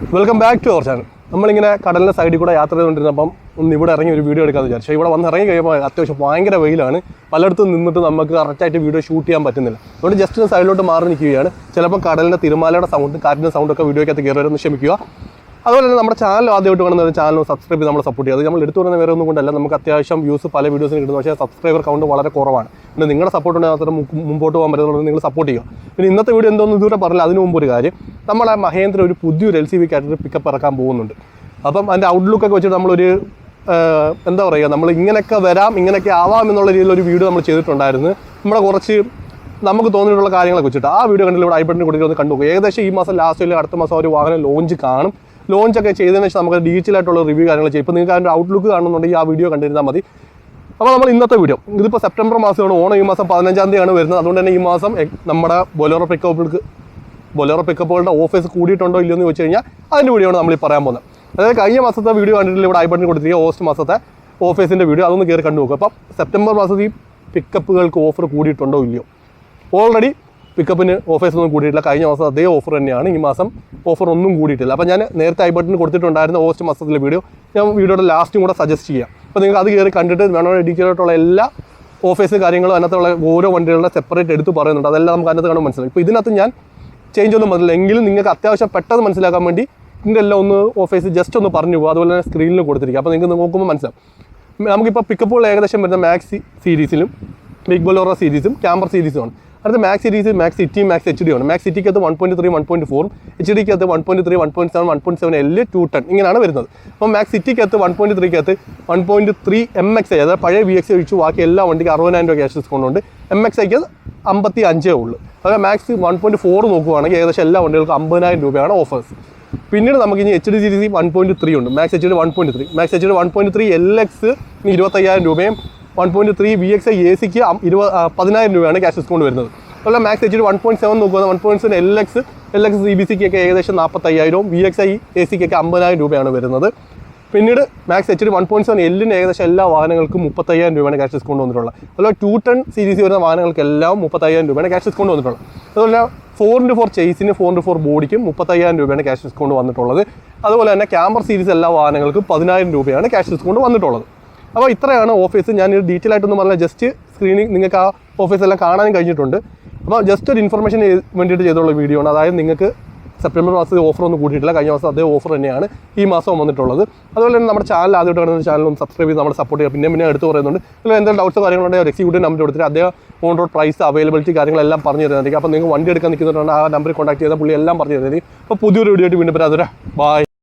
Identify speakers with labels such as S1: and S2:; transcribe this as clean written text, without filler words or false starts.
S1: Welcome back to our channel. നമ്മളിങ്ങനെ കടലിൻ്റെ സൈഡിൽ കൂടെ യാത്ര ചെയ്തുകൊണ്ടിരുന്നപ്പം ഒന്ന് ഇവിടെ ഇറങ്ങി ഒരു വീഡിയോ എടുക്കാമെന്ന് വിചാരിച്ചു. ഇവിടെ വന്ന് ഇറങ്ങി കഴിയുമ്പോൾ അത്യാവശ്യം ഭയങ്കര വെയിലാണ്. പലയിടത്തും നിന്നിട്ട് നമുക്ക് കറക്റ്റായിട്ട് വീഡിയോ ഷൂട്ട് ചെയ്യാൻ പറ്റുന്നില്ല. അതുകൊണ്ട് ജസ്റ്റ് സൈഡിലോട്ട് മാറി നിൽക്കുകയാണ്. ചിലപ്പോൾ കടലിൻ്റെ തിരമാലയുടെ സൗണ്ട്, കാറ്റിൻ്റെ സൗണ്ടൊക്കെ വീഡിയോയ്ക്കകത്ത് കയറി വരുന്ന ക്ഷമിക്കുക. അതുപോലെ തന്നെ നമ്മുടെ ചാനൽ ആദ്യമായിട്ട് കാണുന്ന ഒരു ചാനൽ സബ്സ്ക്രൈബ് ചെയ്ത് നമ്മൾ സപ്പോർട്ട് ചെയ്യുക. അത് നമ്മൾ എടുത്തു പറയുന്ന വേറെ ഒന്നും കൊണ്ടല്ല, നമുക്ക് അത്യാവശ്യം വ്യൂസ് പല വീഡിയോസിന് കിട്ടുന്നു. പക്ഷേ സബ്സ്ക്രൈബർ കൗണ്ട് വളരെ കുറവാണ്. പിന്നെ നിങ്ങളുടെ സപ്പോർട്ട് ഉണ്ടെങ്കിൽ മാത്രം മുമ്പോട്ട് പോകാൻ പറ്റുന്നത് നിങ്ങൾ സപ്പോർട്ട് ചെയ്യുക. പിന്നെ ഇന്നത്തെ വീഡിയോ എന്തോന്നും ഇതുവരെ പറഞ്ഞില്ല. അതിന് മുമ്പ് ഒരു കാര്യം, നമ്മളെ മഹേന്ദ്ര ഒരു പുതിയൊരു LCV കാറ്റഗറി പിക്കപ്പ് ഇറക്കാൻ പോകുന്നുണ്ട്. അപ്പം അതിൻ്റെ ഔട്ട്ലുക്കൊക്കെ വെച്ചിട്ട് നമ്മളൊരു എന്താ പറയുക, നമ്മൾ ഇങ്ങനെയൊക്കെ വരാം, ഇങ്ങനെയൊക്കെ ആവാം എന്നുള്ള രീതിയിലൊരു വീഡിയോ നമ്മൾ ചെയ്തിട്ടുണ്ടായിരുന്നു. നമ്മുടെ കുറച്ച് നമുക്ക് തോന്നിയിട്ടുള്ള കാര്യങ്ങളൊക്കെ വെച്ചിട്ട് ആ വീഡിയോ കണ്ടിട്ട് ഇവിടെ ഐബട്ടന് കൊടുത്തിട്ട് കണ്ടു. ഏകദേശം ഈ മാസം ലാസ്റ്റ് അല്ലെങ്കിൽ അടുത്ത മാസം ഒരു വാഹനം ലോഞ്ച് കാണും. ലോഞ്ചൊക്കെ ചെയ്തതിന് ശേഷം നമുക്ക് ഡീറ്റെയിലായിട്ടുള്ള റിവ്യൂ കാര്യങ്ങൾ ചെയ്യും. ഇപ്പോൾ നിങ്ങൾക്ക് അതിൻ്റെ ഔട്ട്ലുക്ക് കാണുന്നുണ്ടെങ്കിൽ ആ വീഡിയോ കണ്ടിരുന്നാൽ മതി. അപ്പോൾ നമ്മൾ ഇന്നത്തെ വീഡിയോ, ഇതിപ്പോൾ സെപ്റ്റംബർ മാസമാണ്, ഓണം ഈ മാസം 15-ാം തീയതിയാണ് വരുന്നത്. അതുകൊണ്ട് തന്നെ ഈ മാസം നമ്മുടെ ബൊലേറോ പിക്കപ്പുകളുടെ ഓഫേഴ്സ് കൂടിയിട്ടുണ്ടോ ഇല്ലയോ എന്ന് ചോദിച്ചു കഴിഞ്ഞാൽ അതിൻ്റെ വീഡിയോ ആണ് നമ്മൾ ഈ പറയാൻ പോകുന്നത്. അതായത് കഴിഞ്ഞ മാസത്തെ വീഡിയോ കണ്ടിട്ടില്ല, ഇവിടെ ഐബട്ടന് കൊടുത്തിരിക്കുക ഓഗസ്റ്റ് മാസത്തെ ഓഫേഴ്സിൻ്റെ വീഡിയോ, അതൊന്ന് കയറി കണ്ടു നോക്കുക. അപ്പം സെപ്റ്റംബർ മാസത്തിൽ ഈ പിക്കപ്പുകൾക്ക് ഓഫർ കൂടിയിട്ടുണ്ടോ ഇല്ലയോ. ഓൾറെഡി പിക്കപ്പിന് ഓഫേഴ്സ് ഒന്നും കൂടിയിട്ടില്ല. കഴിഞ്ഞ മാസം അതേ ഓഫർ തന്നെയാണ്. ഈ മാസം ഓഫർ ഒന്നും കൂടിയിട്ടില്ല. അപ്പോൾ ഞാൻ നേരത്തെ ഐബട്ടന് കൊടുത്തിട്ടുണ്ടായിരുന്ന ഓഗസ്റ്റ് മാസത്തിലെ വീഡിയോ ഞാൻ വീഡിയോയുടെ ലാസ്റ്റും കൂടെ സജസ്റ്റ് ചെയ്യാം. അപ്പോൾ നിങ്ങൾക്ക് അത് കയറി കണ്ടിട്ട് വേണമെങ്കിൽ ഡീറ്റെയിലായിട്ടുള്ള എല്ലാ ഓഫേഴ്സ് കാര്യങ്ങളും അതിനകത്തുള്ള ഓരോ വണ്ടികളുടെ സെപ്പറേറ്റ് എടുത്ത് പറയുന്നുണ്ട്. അതെല്ലാം നമുക്ക് അതിനകത്ത് കാണാൻ മനസ്സിലാവും. ഇപ്പോൾ ഇതിനകത്ത് ഞാൻ ചേഞ്ച് ഒന്നും വന്നില്ല. എങ്കിലും നിങ്ങൾക്ക് അത്യാവശ്യം പെട്ടെന്ന് മനസ്സിലാക്കാൻ വേണ്ടി ഇതിൻ്റെ എല്ലാം ഒന്ന് ഓഫേഴ്സ് ജസ്റ്റ് ഒന്ന് പറഞ്ഞു പോകും. അതുപോലെ തന്നെ സ്ക്രീനിൽ കൊടുത്തിരിക്കുക. അപ്പോൾ നിങ്ങൾക്ക് നോക്കുമ്പോൾ മനസ്സിലാവും. നമുക്കിപ്പോൾ പിക്കപ്പുകൾ ഏകദേശം വരുന്ന മാക്സ് സീരീസിലും ബിഗ് ബൊലേറോ സീരീസും ക്യാമ്പർ സീരീസുമാണ്. അടുത്ത max series max city max HD ആണ്. മാക്സ് സിറ്റിക്കകത്ത് 1.3 1.4, HD-ക്കകത്ത് 1.3 1.7 1.7 L 210 ഇങ്ങനെയാണ് വരുന്നത്. അപ്പോൾ മാക്സ് സിറ്റിക്കകത്ത് 1.3-ക്കകത്ത് 1.3 MXi, അതായത് പഴയ VXi ഒഴിച്ചു ബാക്കി എല്ലാ വണ്ടിക്ക് 60,000 രൂപ ക്യാഷ് ഡിസ്കൗണ്ട് ഉണ്ട്. MXiക്ക് 55 ഉള്ളൂ. അതായത് മാക്സ് 1.4 നോക്കുകയാണെങ്കിൽ ഏകദേശം എല്ലാ വണ്ടികൾക്കും 50,000 രൂപയാണ് ഓഫേഴ്സ്. പിന്നീട് നമുക്ക് ഇനി HD സീരീസ് 1.3 ഉണ്ട്. Max HD 1.3, max HD 1.3 LX 25,000 രൂപയും 1.3 VXi AC-ക്ക് 10,000 രൂപയാണ് ക്യാഷ് ഡിസ്കൗണ്ട് വരുന്നത്. അതുപോലെ മാക്സ് HD 1.7 നോക്കുക, 1.7 LX CBC-ക്കൊക്കെ ഏകദേശം 45,000, VXi AC-ക്കൊക്കെ 50,000 രൂപയാണ് വരുന്നത്. പിന്നീട് മാക്സ് HD 1.7 L-ന് ഏകദേശം എല്ലാ വാഹനങ്ങൾക്കും 35,000 രൂപയാണ് ക്യാഷ് ഡിസ്കൗണ്ട് വന്നിട്ടുള്ളത്. അതുപോലെ 210 സീരീസ് വരുന്ന വാഹനങ്ങൾക്കെല്ലാം 30,000 രൂപയാണ് ക്യാഷ് ഡിസ്കൗണ്ട് വന്നിട്ടുള്ളത്. അതുപോലെ 4x4 ചേസിന് 4x4 ബോഡിക്കും 30,000 രൂപയാണ് ക്യാഷ് ഡിസ്കൗണ്ട് വന്നിട്ടുള്ളത്. അതുപോലെ തന്നെ ക്യാമ്പർ സീരീസ് എല്ലാ വാഹനങ്ങൾക്കും 10,000 രൂപയാണ് ക്യാഷ് ഡിസ്കൗണ്ട് വന്നിട്ടുള്ളത്. അപ്പോൾ ഇത്രയാണ് ഓഫേഴ്സ്. ഞാൻ ഡീറ്റെയിൽ ആയിട്ടൊന്നും പറഞ്ഞാൽ ജസ്റ്റ് സ്ക്രീനിൽ നിങ്ങൾക്ക് ആ ഓഫേഴ്സ് എല്ലാം കാണാനും കഴിഞ്ഞിട്ടുണ്ട്. അപ്പോൾ ജസ്റ്റ് ഒരു ഇൻഫർമേഷൻ വേണ്ടിയിട്ട് ചെയ്തുള്ള വീഡിയോ ആണ്. അതായത് നിങ്ങൾക്ക് സെപ്റ്റംബർ മാസത്തിൽ ഓഫർ ഒന്നും കൂട്ടിയിട്ടില്ല. കഴിഞ്ഞ മാസം അതേ ഓഫർ തന്നെയാണ് ഈ മാസം വന്നിട്ടുള്ളത്. അതുപോലെ തന്നെ നമ്മുടെ ചാനൽ ആദ്യമായിട്ട് കാണുന്ന ചാനലും സബ്സ്ക്രൈബ് ചെയ്ത് നമ്മൾ സപ്പോർട്ട് ചെയ്യുക. പിന്നെ എടുത്ത് പറയുന്നുണ്ട്. അല്ലെങ്കിൽ എന്തെങ്കിലും ഡൗട്ട്സ് കാര്യങ്ങളുണ്ടെങ്കിൽ ഒരു എക്സിക്യൂട്ടീവ് നമ്പർ കൊടുത്തിട്ട് അദ്ദേഹം ഓൺ റോഡ് പ്രൈസ് അവൈലബിലിറ്റി കാര്യങ്ങളെല്ലാം പറഞ്ഞു തരുന്നതായിരിക്കും. അപ്പോൾ നിങ്ങൾ വണ്ടി എടുക്കാൻ നിൽക്കുന്നുണ്ടെങ്കിൽ ആ നമ്പറിൽ കോൺടാക്ട് ചെയ്താൽ പുള്ളി എല്ലാം പറഞ്ഞു തരുന്നതായിരിക്കും. അപ്പോൾ പുതിയൊരു വീഡിയോ ആയിട്ട് വീണ്ടും വരാം. അതുവരെ ബൈ.